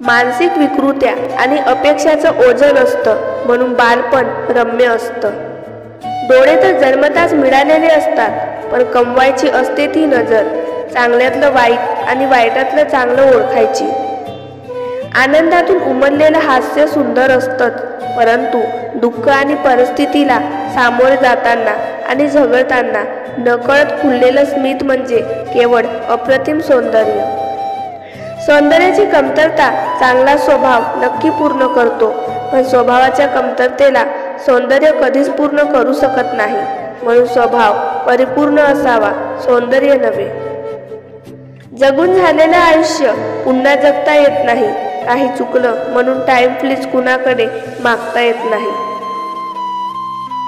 मानसिक विकृत्या आणि अपेक्षाचं ओझं नसतं म्हणून बालपण रम्य असतं। डोळे तर जन्मताच मिळालेले असतात, पण कमवायची असते ती नजर, चांगल्यातलं वाईट आणि वाईटातलं चांगलं ओळखायची। आनंदातून उमललेलं हास्य सुंदर असतंच, परंतु दुःख आणि परिस्थितीला सामोरे जाताना आणि झगडताना नकळत खुललेलं स्मित म्हणजे केवळ अप्रतिम सौंदर्य। सौंदर्याची कमतरता चांगला स्वभाव नक्की पूर्ण करतो, पण स्वभावाच्या कमतरतेला सौंदर्य कधीच पूर्ण करू शकत नाही। म्हणून स्वभाव परिपूर्ण असावा, सौंदर्य नव्हे। जगून झालेलं आयुष्य पुन्हा जगता येत नाही, काही चुकलं म्हणून टाइम प्लीज कुणाकडे मागता येत नाही।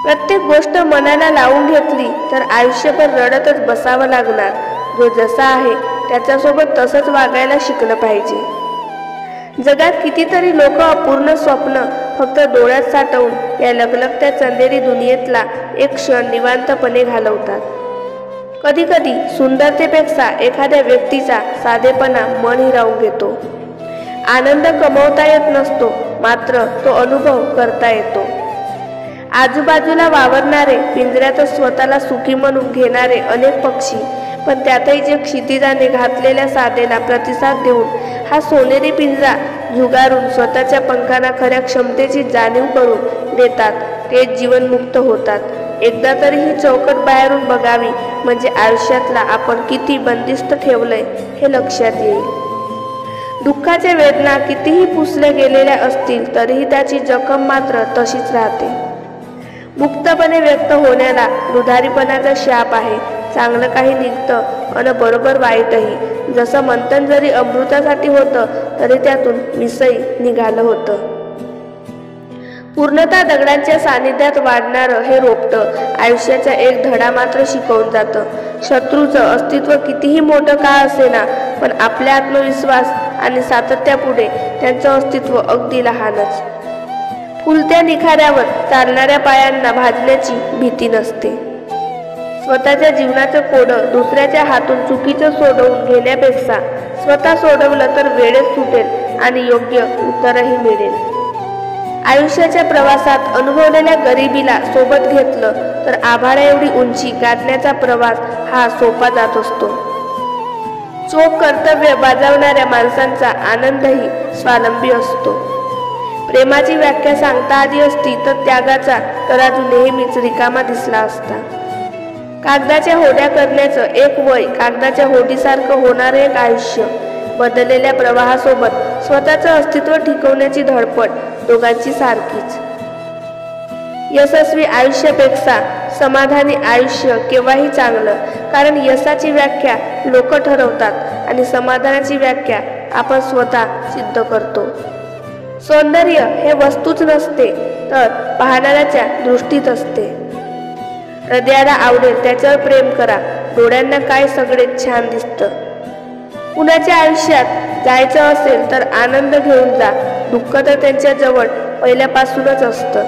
प्रत्येक गोष्ट मनाला लावून घेतली तर आयुष्यभर रडतच बसावं लागणार। जो जसा आहे त्याच्यासोबत तसंच वागायला शिकलं पाहिजे। जगात कितीतरी लोक अपूर्ण स्वप्न फक्त डोळ्यात साठवून या लगलगत्या चंदेरी दुनियेतला एक क्षण निवांतपणे घालवतात। कधी कधी सुंदरतेपेक्षा एखाद्या व्यक्तीचा साधेपणा मन हिरावून घेतो। आनंद कमवता येत नसतो, मात्र तो अनुभव करता येतो। आजूबाजूला वावरणारे, पिंजऱ्यातच स्वतःला सुखी म्हणून घेणारे अनेक पक्षी, पण त्यातही जे क्षितिजाने घातलेल्या साधेला प्रतिसाद देऊन हा सोनेरी पिंजरा झुगारून स्वतःच्या पंखांना खऱ्या क्षमतेची जाणीव करून देतात, ते जीवनमुक्त होतात। एकदा तरी ही चौकट बाहेरून बघावी, म्हणजे आयुष्यातला आपण किती बंदिस्त ठेवलंय हे लक्षात येईल। दुःखाच्या वेदना कितीही पुसल्या गेलेल्या असतील तरीही त्याची जखम मात्र तशीच राहते। मुक्तपणे व्यक्त होण्याला दुधारीपणाचा शाप आहे। चांगलं काही निघतं अन बरोबर वाईटही। जसं मंथन जरी अमृतासाठी होतं तरी त्यातून विषही निघालं होतं। पूर्णतः दगडांच्या सानिध्यात वाढणारं हे रोपटं आयुष्याचा एक धडा मात्र शिकवून जातं। शत्रूचं अस्तित्व कितीही मोठं का असेना, पण आपल्या आत्मविश्वास आणि सातत्यापुढे त्यांचं अस्तित्व अगदी लहानच। फुलत्या निखाऱ्यावर चालणाऱ्या पायांना भाजण्याची भीती नसते। स्वतःच्या जीवनाचं कोडं दुसऱ्याच्या हातून चुकीचं सोडवून घेण्यापेक्षा स्वतः सोडवलं तर वेळेत सुटेल आणि योग्य उत्तरही मिळेल। आयुष्याच्या प्रवासात अनुभवलेल्या गरिबीला सोबत घेतलं तर आभाळा एवढी उंची गाठण्याचा प्रवास हा सोपा जात असतो। चोख कर्तव्य बजावणाऱ्या माणसांचा आनंदही स्वावलंबी असतो। प्रेमाची व्याख्या सांगता आली असती तर त्यागाचा तराजू नेहमीच रिकामा दिसला असता। कागदाच्या होड्या करण्याचं एक वय, कागदाच्या होडीसारखं होणारं एक आयुष्य, बदललेल्या प्रवाहासोबत स्वतःचं अस्तित्व टिकवण्याची धडपड, दोघांची सारखीच। यशस्वी आयुष्यापेक्षा समाधानी आयुष्य केव्हाही चांगलं, कारण यशाची व्याख्या लोक ठरवतात आणि समाधानाची व्याख्या आपण स्वतः सिद्ध करतो। सौंदर्य हे वस्तूच नसते, तर पाहणाऱ्याच्या दृष्टीत असते। हृदयाला आवडेल त्याच्यावर प्रेम करा, डोळ्यांना काय सगळे छान दिसतं। कुणाच्या आयुष्यात जायचं असेल तर आनंद घेऊन जा, दुःख तर त्यांच्या जवळ पहिल्यापासूनच असतं।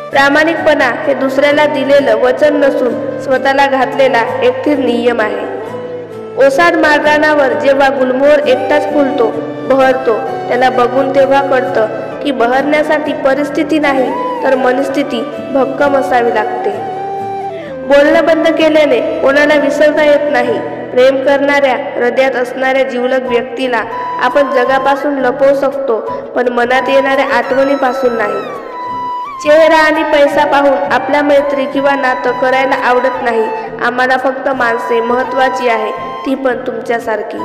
प्रामाणिकपणा हे दुसऱ्याला दिलेलं वचन नसून स्वतःला घातलेला एक स्थिर नियम आहे। ओसाड माळरानावर जेव्हा गुलमोहर एकटाच फुलतो, बहरतो, त्याला बघून तेव्हा कळतं की बहरण्यासाठी परिस्थिती नाही तर मनस्थिती भक्कम असावी लागते। बोलणं बंद केल्याने कोणाला विसरता येत नाही। प्रेम करणाऱ्या, हृदयात असणाऱ्या जिवलग व्यक्तीला आपण जगापासून लपवू शकतो, पण मनात येणाऱ्या आठवणीपासून नाही। चेहरा आणि पैसा पाहून आपल्या मैत्री किंवा नातं करायला आवडत नाही। आम्हाला फक्त माणसे महत्त्वाची आहे, ती पण तुमच्यासारखी।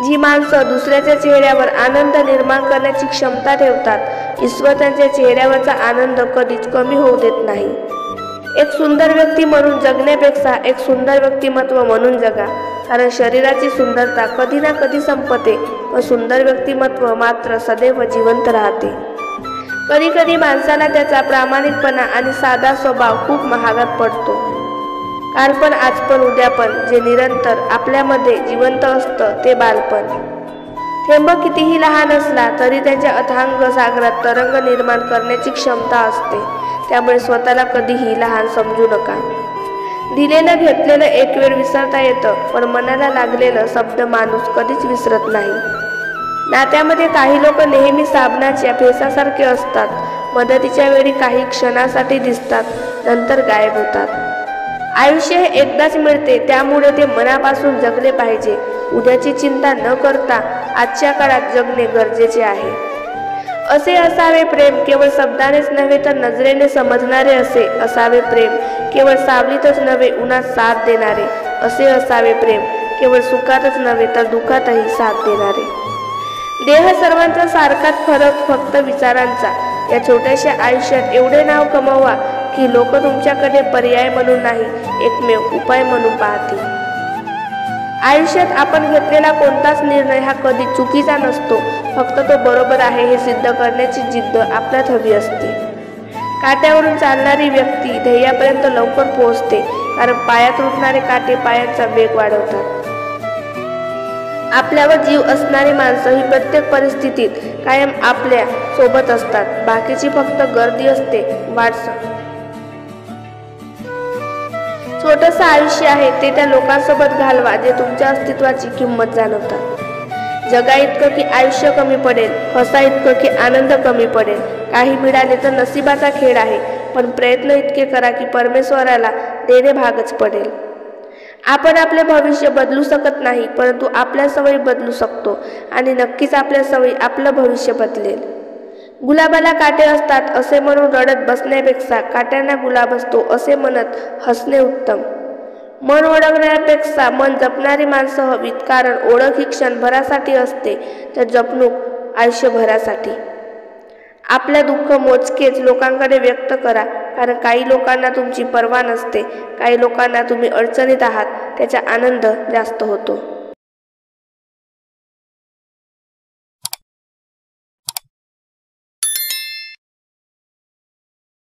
जी माणसं दुसऱ्याच्या चेहऱ्यावर आनंद निर्माण करण्याची क्षमता ठेवतात, ईश्वर त्यांच्या चेहऱ्यावरचा आनंद कधीच कमी होऊ देत नाही। एक सुंदर व्यक्ती म्हणून जगण्यापेक्षा एक सुंदर व्यक्तिमत्व म्हणून जगा, कारण शरीराची सुंदरता कधी ना कधी संपते, पण सुंदर व्यक्तिमत्व मात्र सदैव जिवंत राहते। कधी कधी माणसाला त्याचा प्रामाणिकपणा आणि साधा स्वभाव खूप महागात पडतो। काल पण, आज पण, उद्या पण जे निरंतर आपल्यामध्ये जिवंत असतं ते बालपण। थेंब कितीही लहान असला तरी त्यांच्या अथांग सागरात तरंग निर्माण करण्याची क्षमता असते। त्यामुळे स्वतःला कधीही लहान समजू नका। दिलेलं घेतलेलं एक वेळ विसरता येतं, पण मनाला लागलेलं शब्द माणूस कधीच विसरत नाही। नात्यामध्ये काही लोक नेहमी साबणाच्या फेसासारखे असतात. मदतीच्या वेळी काही क्षणासाठी दिसतात, नंतर गायब होतात. आयुष्य हे एकदाच मिळते, त्यामुळे ते मनापासून जगले पाहिजे. उद्याची चिंता न करता आजच्या काळात जगणे गरजेचे आहे. असे असावे प्रेम, केवळ शब्दानेच नव्हे तर नजरेने समजणारे असे असावे प्रेम. केवळ सावलीतच नव्हे उन्हात साथ देणारे असे असावे प्रेम. केवळ सुखातच नव्हे तर दुःखातही साथ देणारे. देह सर्वांचा सारखाच, फरक फक्त विचारांचा. या छोट्याशा आयुष्यात एवढे नाव कमवा की लोक तुमच्याकडे पर्याय म्हणून नाही, एकमेव उपाय म्हणून पाहतील. आयुष्यात आपण घेतलेला कोणताच निर्णय हा कधी चुकीचा नसतो, फक्त तो बरोबर आहे हे सिद्ध करण्याची जिद्द आपल्यात हवी असते. काट्यावरून चालणारी व्यक्ती ध्येयापर्यंत लवकर पोहोचते, कारण पायात रुतणारे काटे पायांचा वेग वाढवतात. आपल्यावर जीव असणारी माणसं ही प्रत्येक परिस्थितीत कायम आपल्या सोबत असतात. बाकीची फक्त गर्दी असते छोटंसं आयुष्य आहे ते त्या लोकांसोबत घालवा जे तुमच्या अस्तित्वाची किंमत जाणवतात. जगा इतकं की आयुष्य कमी पडेल, हसा इतकं की आनंद कमी पडेल. काही मिळाले तर नशिबाचा खेळ आहे, पण प्रयत्न इतके करा की परमेश्वराला देणे भागच पडेल. आपण आपले भविष्य बदलू शकत नाही, परंतु आपल्या सवयी बदलू शकतो, आणि नक्कीच आपल्या सवयी आपलं भविष्य बदलेल. गुलाबाला काटे असतात असे म्हणून रडत बसण्यापेक्षा काट्यांना गुलाब असतो असे म्हणत हसणे उत्तम. मन ओळखण्यापेक्षा मन जपणारी माणसं हवीत, कारण ओळख ही क्षणभरासाठी असते तर जपणूक आयुष्यभरासाठी. आपल्या दुःख मोजकेच लोकांकडे व्यक्त करा, कारण काही लोकांना तुमची पर्वा नसते. काही लोकांना तुम्ही अडचणीत आहात त्याचा आनंद जास्त होतो.